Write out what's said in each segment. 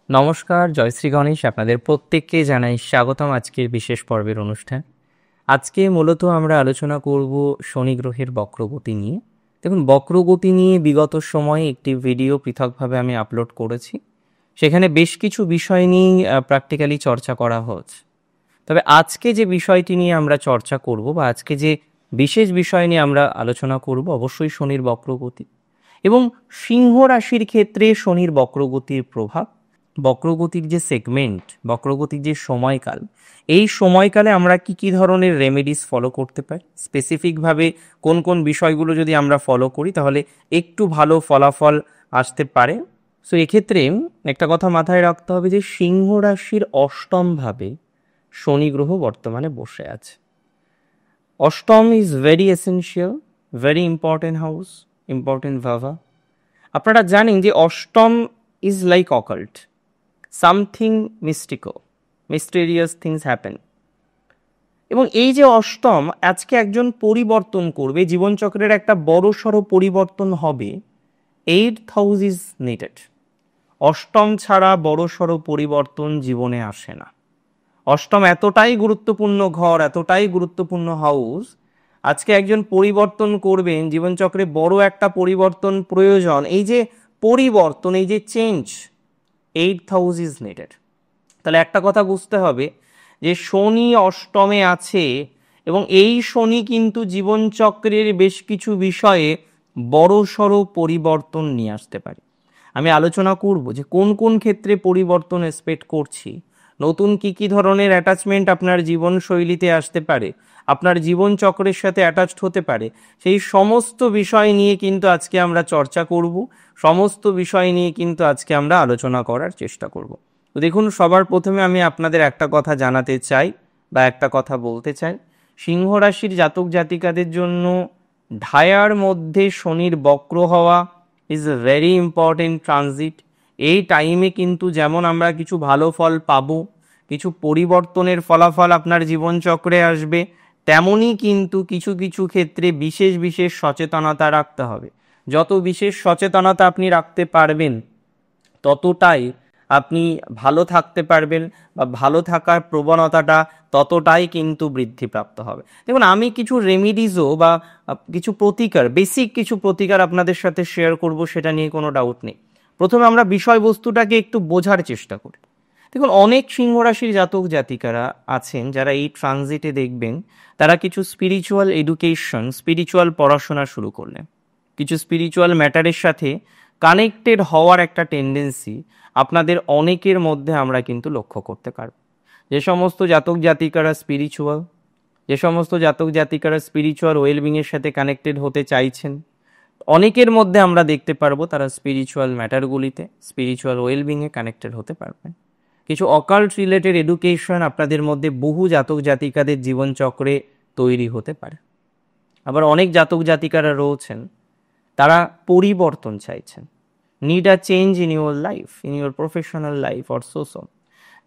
নমস্কার, জয়শ্রী গণেশ। আপনাদের প্রত্যেককে জানাই স্বাগতম আজকের বিশেষ পর্বের অনুষ্ঠান। আজকে মূলত আমরা আলোচনা করব শনি গ্রহের বক্রগতি নিয়ে। দেখুন, বক্রগতি নিয়ে বিগত সময়ে একটি ভিডিও পৃথকভাবে আমি আপলোড করেছি। সেখানে বেশ কিছু বিষয় নিয়ে প্র্যাকটিক্যালি চর্চা করা হচ্ছে। তবে আজকে যে বিষয়টি নিয়ে আমরা চর্চা করব বা আজকে যে বিশেষ বিষয় নিয়ে আমরা আলোচনা করব, অবশ্যই শনির বক্রগতি এবং সিংহ রাশির ক্ষেত্রে শনির বক্রগতির প্রভাব, বক্রগতির যে সেগমেন্ট, বক্রগতির যে সময়কাল, এই সময়কালে আমরা কি কি ধরনের রেমেডিস ফলো করতে পারি, স্পেসিফিকভাবে কোন কোন বিষয়গুলো যদি আমরা ফলো করি তাহলে একটু ভালো ফলাফল আসতে পারে। সো এক্ষেত্রে একটা কথা মাথায় রাখতে হবে যে সিংহ রাশির অষ্টম ভাবে শনি গ্রহ বর্তমানে বসে আছে। অষ্টম is very essential, very important house, important ভাবা। আপনারা জানেন যে অষ্টম is like occult, something mystic, mysterious things happen. এবং এই যে অষ্টম আজকে একজন পরিবর্তন করবে, জীবনচক্রের একটা বড়সড় পরিবর্তন হবে, 8th হাউস ইজ নিডেড। অষ্টম ছাড়া বড়সড় পরিবর্তন জীবনে আসে না। অষ্টম এতটাই গুরুত্বপূর্ণ ঘর, এতটাই গুরুত্বপূর্ণ হাউস, আজকে একজন পরিবর্তন করবেন, জীবনচক্রে বড় একটা পরিবর্তন প্রয়োজন। এই যে পরিবর্তন, এই যে change, 8th house is needed. তাহলে একটা কথা বুঝতে হবে যে শনি অষ্টমে আছে এবং এই শনি কিন্তু জীবনচক্রের বেশ কিছু বিষয়ে বড়সড় পরিবর্তন নিয়ে আসতে পারে। আমি আলোচনা করব যে কোন কোন ক্ষেত্রে পরিবর্তন এক্সপেক্ট করছি, নতুন কি কি ধরনের অ্যাটাচমেন্ট আপনার জীবনশৈলীতে আসতে পারে, আপনার জীবনচক্রের সাথে অ্যাটাচড হতে পারে, সেই সমস্ত বিষয় নিয়ে কিন্তু আজকে আমরা চর্চা করব, সমস্ত বিষয় নিয়ে কিন্তু আজকে আমরা আলোচনা করার চেষ্টা করব। তো দেখুন, সবার প্রথমে আমি আপনাদের একটা কথা জানাতে চাই বা একটা কথা বলতে চাই। সিংহ রাশির জাতক জাতিকাদের জন্য ঢায়ার মধ্যে শনির বক্র হওয়া is a very important transit. এই টাইমে কিন্তু যেমন আমরা কিছু ভালো ফল পাবো, কিছু পরিবর্তনের ফলাফল আপনার জীবনচক্রে আসবে, তেমনই কিন্তু কিছু কিছু ক্ষেত্রে বিশেষ বিশেষ সচেতনতা রাখতে হবে। যত বিশেষ সচেতনতা আপনি রাখতে পারবেন ততটাই আপনি ভালো থাকতে পারবেন বা ভালো থাকার প্রবণতাটা ততটাই কিন্তু বৃদ্ধিপ্রাপ্ত হবে। দেখুন, আমি কিছু রেমিডিজও বা কিছু প্রতিকার, বেসিক কিছু প্রতিকার আপনাদের সাথে শেয়ার করব, সেটা নিয়ে কোনো ডাউট নেই। প্রথমে আমরা বিষয়বস্তুটাকে একটু বোঝার চেষ্টা করি। দেখুন, অনেক সিংহ রাশির জাতক জাতিকারা আছেন যারা এই ট্রানজিটে দেখবেন তারা কিছু স্পিরিচুয়াল এডুকেশন, স্পিরিচুয়াল পড়াশোনা শুরু করলেন, কিছু স্পিরিচুয়াল ম্যাটারের সাথে কানেক্টেড হওয়ার একটা টেন্ডেন্সি আপনাদের অনেকের মধ্যে আমরা কিন্তু লক্ষ্য করতে পারব। যে সমস্ত জাতক জাতিকারা স্পিরিচুয়াল, যে সমস্ত জাতক জাতিকারা স্পিরিচুয়াল ওয়েলবিংয়ের সাথে কানেক্টেড হতে চাইছেন, অনেকের মধ্যে আমরা দেখতে পারবো তারা স্পিরিচুয়াল ম্যাটারগুলিতে, স্পিরিচুয়াল ওয়েলবিংয়ে কানেক্টেড হতে পারবেন। কিছু অকাল্ট রিলেটেড এডুকেশন আপনাদের মধ্যে বহু জাতক জাতিকাদের জীবনচক্রে তৈরি হতে পারে। আবার অনেক জাতক জাতিকারা রয়েছেন তারা পরিবর্তন চাইছেন, need a change in your life, in your professional life or social.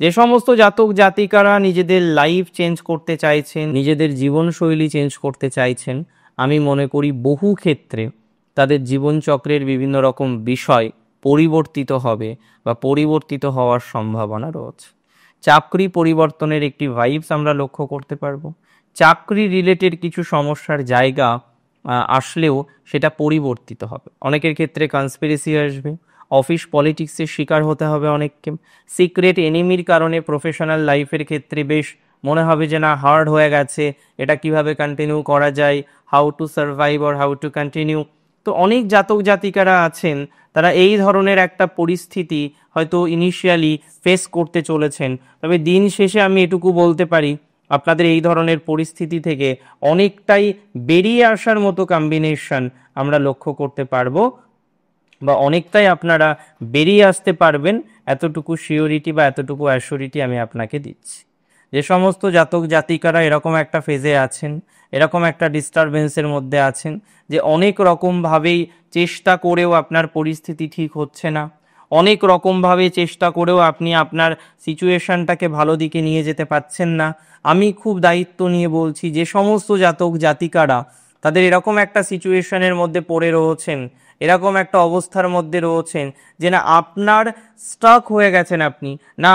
যে সমস্ত জাতক জাতিকারা নিজেদের লাইফ চেঞ্জ করতে চাইছেন, নিজেদের জীবনশৈলী চেঞ্জ করতে চাইছেন, আমি মনে করি বহু ক্ষেত্রে তাদের জীবনচক্রের বিভিন্ন রকম বিষয় পরিবর্তিত হবে বা পরিবর্তিত হওয়ার সম্ভাবনা রয়েছে। চাকরি পরিবর্তনের একটি ভাইবস আমরা লক্ষ্য করতে পারবো। চাকরি রিলেটেড কিছু সমস্যার জায়গা আসলেও সেটা পরিবর্তিত হবে। অনেকের ক্ষেত্রে কনস্পিরেসি আসবে, অফিস পলিটিক্সের শিকার হতে হবে অনেককে, সিক্রেট এনিমির কারণে প্রফেশনাল লাইফের ক্ষেত্রে বেশ মনে হবে যে না, হার্ড হয়ে গেছে, এটা কিভাবে কন্টিনিউ করা যায়, how to survive or how to continue. তো অনেক জাতক জাতিকারা আছেন তারা এই ধরনের একটা পরিস্থিতি হয়তো ইনিশিয়ালি ফেস করতে চলেছেন। তবে দিন শেষে আমি এটুকু বলতে পারি, আপনাদের এই ধরনের পরিস্থিতি থেকে অনেকটাই বেরিয়ে আসার মতো কম্বিনেশন আমরা লক্ষ্য করতে পারবো বা অনেকটাই আপনারা বেরিয়ে আসতে পারবেন, এতটুকু সিওরিটি বা এতটুকু অ্যাসিওরিটি আমি আপনাকে দিচ্ছি। যে সমস্ত জাতক জাতিকারা এরকম একটা ফেজে আছেন, এরকম একটা ডিস্টারবেন্সের মধ্যে আছেন যে অনেক রকমভাবেই চেষ্টা করেও আপনার পরিস্থিতি ঠিক হচ্ছে না, অনেক রকমভাবে চেষ্টা করেও আপনি আপনার সিচুয়েশনটাকে ভালো দিকে নিয়ে যেতে পারছেন না, আমি খুব দায়িত্ব নিয়ে বলছি যে সমস্ত জাতক জাতিকারা তাদের এরকম একটা সিচুয়েশনের মধ্যে পড়ে রয়েছেন এরকম একটা অবস্থার মধ্যে রয়েছেন যে না আপনার স্টাক হয়ে গেছেন,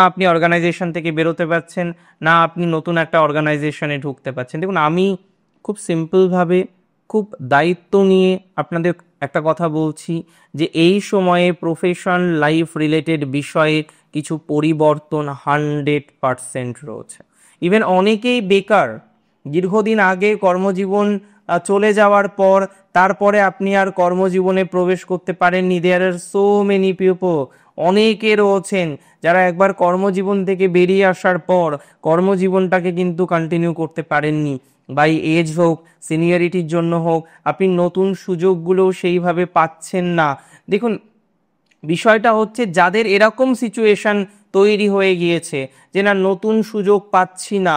আপনি অর্গানাইজেশন থেকে বেরোতে পারছেন না, আপনি নতুন একটা অর্গানাইজেশনে ঢুকতে পারছেন। দেখুন, আমি খুব সিম্পলভাবে, খুব দায়িত্ব নিয়ে আপনাদের একটা কথা বলছি যে এই সময়ে প্রফেশন লাইফ রিলেটেড বিষয়ে কিছু পরিবর্তন 100% রয়েছে। ইভেন অনেকেই বেকার, দীর্ঘদিন আগে কর্মজীবন চলে যাওয়ার পর তারপরে আপনি আর কর্মজীবনে প্রবেশ করতে পারেননি। দেয়ার আর সো মেনি পিপল, অনেকে রয়েছেন যারা একবার কর্মজীবন থেকে বেরিয়ে আসার পর কর্মজীবনটাকে কিন্তু কন্টিনিউ করতে পারেননি, বাই এজ হোক, সিনিয়রিটির জন্য হোক, আপনি নতুন সুযোগগুলো সেইভাবে পাচ্ছেন না। দেখুন, বিষয়টা হচ্ছে যাদের এরকম সিচুয়েশন তৈরি হয়ে গিয়েছে যে না নতুন সুযোগ পাচ্ছি না,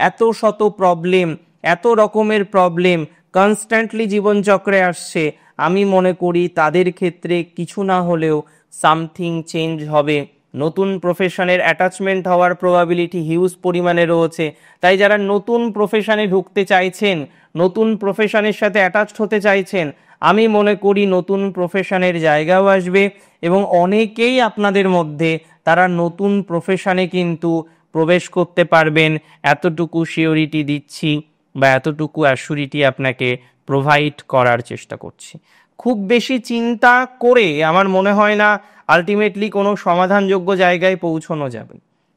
এত শত প্রবলেম, এত রকমের প্রবলেম কনস্ট্যান্টলি জীবনচক্রে আসছে, আমি মনে করি তাদের ক্ষেত্রে কিছু না হলেও সামথিং চেঞ্জ হবে। নতুন প্রফেশনের অ্যাটাচমেন্ট হওয়ার প্রবাবিলিটি হিউজ পরিমাণে রয়েছে। তাই যারা নতুন প্রফেশনে ঢুকতে চাইছেন, নতুন প্রফেশনের সাথে অ্যাটাচড হতে চাইছেন, আমি মনে করি নতুন প্রফেশনের জায়গাও আসবে এবং অনেকেই আপনাদের মধ্যে তারা নতুন প্রফেশনে কিন্তু প্রবেশ করতে পারবেন, এতটুকু সিওরিটি দিচ্ছি বা এতটুকু অ্যাসিউরিটি আপনাকে প্রোভাইড করার চেষ্টা করছি। খুব বেশি চিন্তা করে আমার মনে হয় না আলটিমেটলি কোনো সমাধানযোগ্য জায়গায় পৌঁছানো যাবে।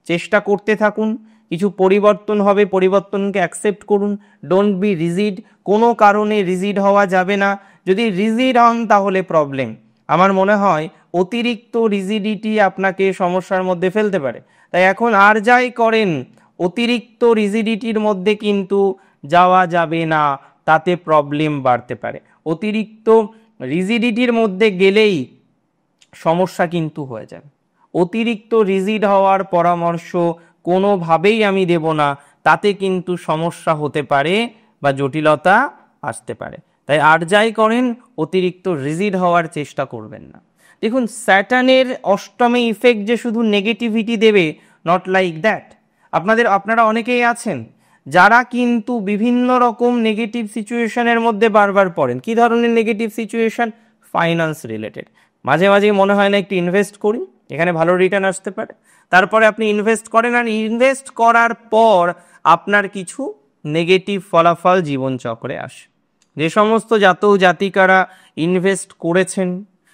চেষ্টা করতে থাকুন, কিছু পরিবর্তন হবে, পরিবর্তনকে অ্যাকসেপ্ট করুন, ডোন্ট বি রিজিড, কোনো কারণে রিজিড হওয়া যাবে না। যদি রিজিড হন তাহলে প্রবলেম। আমার মনে হয় অতিরিক্ত রিজিডিটি আপনাকে সমস্যার মধ্যে ফেলতে পারে। তাই এখন আর যাই করেন, অতিরিক্ত রিজিডিটির মধ্যে কিন্তু যাওয়া যাবে না, তাতে প্রবলেম বাড়তে পারে। অতিরিক্ত রিজিডিটির মধ্যে গেলেই সমস্যা কিন্তু হয়ে যাবে। অতিরিক্ত রিজিড হওয়ার পরামর্শ কোনোভাবেই আমি দেব না, তাতে কিন্তু সমস্যা হতে পারে বা জটিলতা আসতে পারে। তাই আর যাই করেন অতিরিক্ত রিজিড হওয়ার চেষ্টা করবেন না। দেখুন, স্যাটার্নের অষ্টমে ইফেক্ট যে শুধু নেগেটিভিটি দেবে, নট লাইক দ্যাট। আপনারা অনেকেই আছেন যারা কিন্তু বিভিন্ন রকম নেগেটিভ সিচুয়েশনের মধ্যে বারবার পড়েন। কি ধরনের নেগেটিভ সিচুয়েশন? Finance related. মাঝে মাঝে মনে হয় না একটু ইনভেস্ট করি, এখানে ভালো রিটার্ন আসতে পারে। তারপরে আপনি ইনভেস্ট করেন, আর ইনভেস্ট করার পর আপনার কিছু নেগেটিভ ফলাফল জীবনচক্রে আসে। যে সমস্ত জাতক জাতিকারা ইনভেস্ট করেছেন,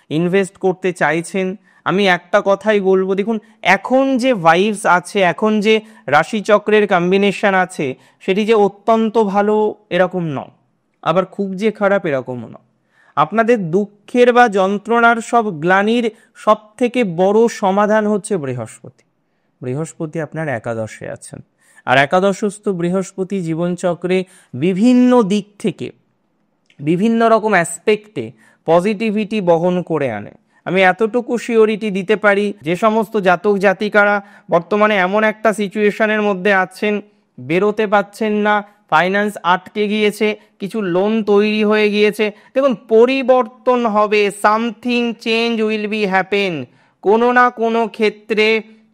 ইনভেস্ট করতে চাইছেন, আমি একটা কথাই বলবো, দেখুন এখন যে ভাইবস আছে, এখন যে রাশিচক্রের কম্বিনেশন আছে, সেটি যে অত্যন্ত ভালো এরকম নয়, আবার খুব যে খারাপ এরকমও নয়। আপনাদের দুঃখের বা যন্ত্রণার সব গ্লানির সব থেকে বড় সমাধান হচ্ছে বৃহস্পতি। বৃহস্পতি আপনার একাদশে আছেন, আর একাদশস্থ বৃহস্পতি জীবনচক্রে বিভিন্ন দিক থেকে, বিভিন্ন রকম অ্যাসপেক্টে পজিটিভিটি বহন করে আনে। আমি এতটুকু সিওরিটি দিতে পারি, যে সমস্ত জাতক জাতিকারা বর্তমানে এমন একটা সিচুয়েশনের মধ্যে আছেন, বেরোতে পাচ্ছেন না, ফাইন্যান্স আটকে গিয়েছে, কিছু লোন তৈরি হয়ে গিয়েছে, দেখুন পরিবর্তন হবে, something change will be happen. কোনো না কোনো ক্ষেত্রে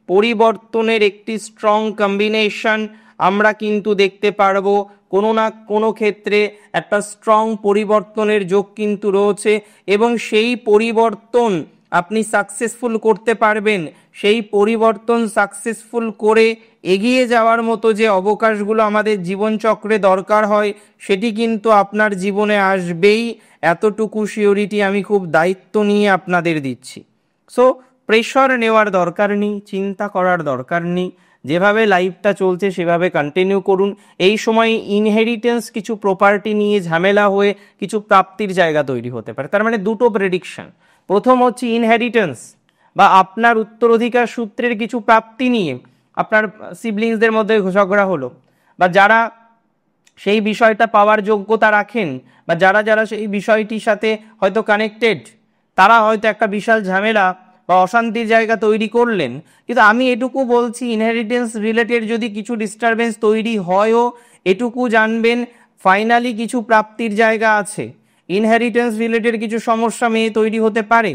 পরিবর্তনের একটি স্ট্রং কম্বিনেশন আমরা কিন্তু দেখতে পারবো। কোনো না কোনো ক্ষেত্রে একটা স্ট্রং পরিবর্তনের যোগ কিন্তু রয়েছে, এবং সেই পরিবর্তন আপনি সাকসেসফুল করতে পারবেন। সেই পরিবর্তন সাকসেসফুল করে এগিয়ে যাওয়ার মতো যে অবকাশগুলো আমাদের জীবনচক্রে দরকার হয়, সেটি কিন্তু আপনার জীবনে আসবেই, এতটুকু সিওরিটি আমি খুব দায়িত্ব নিয়ে আপনাদের দিচ্ছি। সো প্রেশার নেওয়ার দরকার নেই, চিন্তা করার দরকার নেই, যেভাবে লাইফটা চলছে সেভাবে কন্টিনিউ করুন। এই সময় ইনহেরিটেন্স কিছু প্রপার্টি নিয়ে ঝামেলা হয়ে কিছু প্রাপ্তির জায়গা তৈরি হতে পারে। তার মানে দুটো প্রেডিকশন। প্রথম হচ্ছে ইনহেরিটেন্স বা আপনার উত্তরাধিকার সূত্রের কিছু প্রাপ্তি নিয়ে আপনার সিবলিংসদের মধ্যে ঝগড়া হলো, বা যারা সেই বিষয়টা পাওয়ার যোগ্যতা রাখেন বা যারা যারা সেই বিষয়টির সাথে হয়তো কানেক্টেড, তারা হয়তো একটা বিশাল ঝামেলা বা অশান্তির জায়গা তৈরি করলেন। কিন্তু আমি এটুকু বলছি, ইনহেরিটেন্স রিলেটেড যদি কিছু ডিস্টারবেন্স তৈরি হয়ও, এটুকু জানবেন ফাইনালি কিছু প্রাপ্তির জায়গা আছে। ইনহেরিটেন্স রিলেটেড কিছু সমস্যা তৈরি হতে পারে,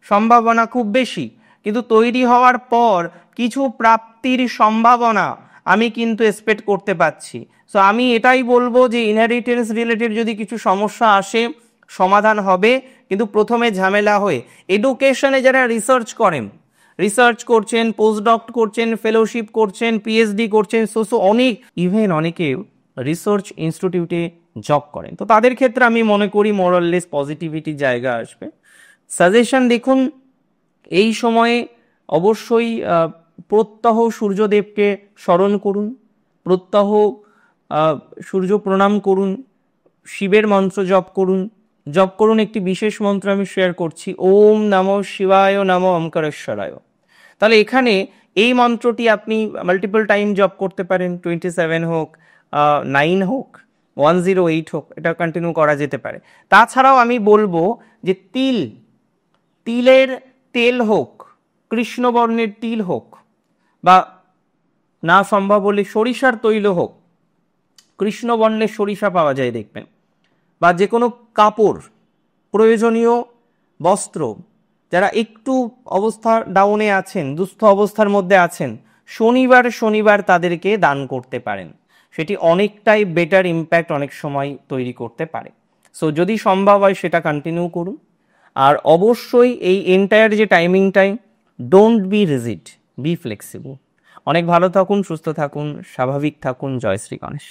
সম্ভাবনা খুব বেশি, কিন্তু তৈরি হওয়ার পর কিছু প্রাপ্তির সম্ভাবনা আমি কিন্তু এক্সপেক্ট করতে পারছি। সো আমি এটাই বলবো যে ইনহেরিটেন্স রিলেটেড যদি কিছু সমস্যা আসে, সমাধান হবে, কিন্তু প্রথমে ঝামেলা হয়ে। এডুকেশনে যারা রিসার্চ করেন, রিসার্চ করছেন, পোস্টডক করছেন, ফেলোশিপ করছেন, পিএইচডি করছেন, অনেক, ইভেন অনেকে রিসার্চ ইনস্টিটিউটে জব করেন, তো তাদের ক্ষেত্রে আমি মনে করি মোরাললেস পজিটিভিটি জায়গা আসবে। সাজেশন দেখুন, এই সময়ে অবশ্যই প্রত্যহ সূর্যদেবকে স্মরণ করুন, প্রত্যহ সূর্য প্রণাম করুন, শিবের মন্ত্র জপ করুন। একটি বিশেষ মন্ত্র আমি শেয়ার করছি, ওম নমঃ শিবায় নমঃ ওমকারেশ্বরায়। তাহলে এখানে এই মন্ত্রটি আপনি মাল্টিপল টাইম জপ করতে পারেন, 27 হোক, 9 হোক, 108 হোক, এটা কন্টিনিউ করা যেতে পারে। তাছাড়াও আমি বলবো যে তিলের তেল হোক, কৃষ্ণবর্ণের তিল হোক, বা না সম্ভব হলে সরিষার তৈল হোক, কৃষ্ণবর্ণের সরিষা পাওয়া যায় দেখবেন, বা যে কোনো কাপড়, প্রয়োজনীয় বস্ত্র, যারা একটু অবস্থা ডাউনে আছেন, দুস্থ অবস্থার মধ্যে আছেন, শনিবার তাদেরকে দান করতে পারেন, সেটি অনেকটাই বেটার ইম্প্যাক্ট অনেক সময় তৈরি করতে পারে। সো যদি সম্ভব হয় সেটা কন্টিনিউ করুন। আর অবশ্যই এই এন্টায়ার যে time, don't be rigid, be flexible. অনেক ভালো থাকুন, সুস্থ থাকুন, স্বাভাবিক থাকুন। জয় শ্রী গণেশ।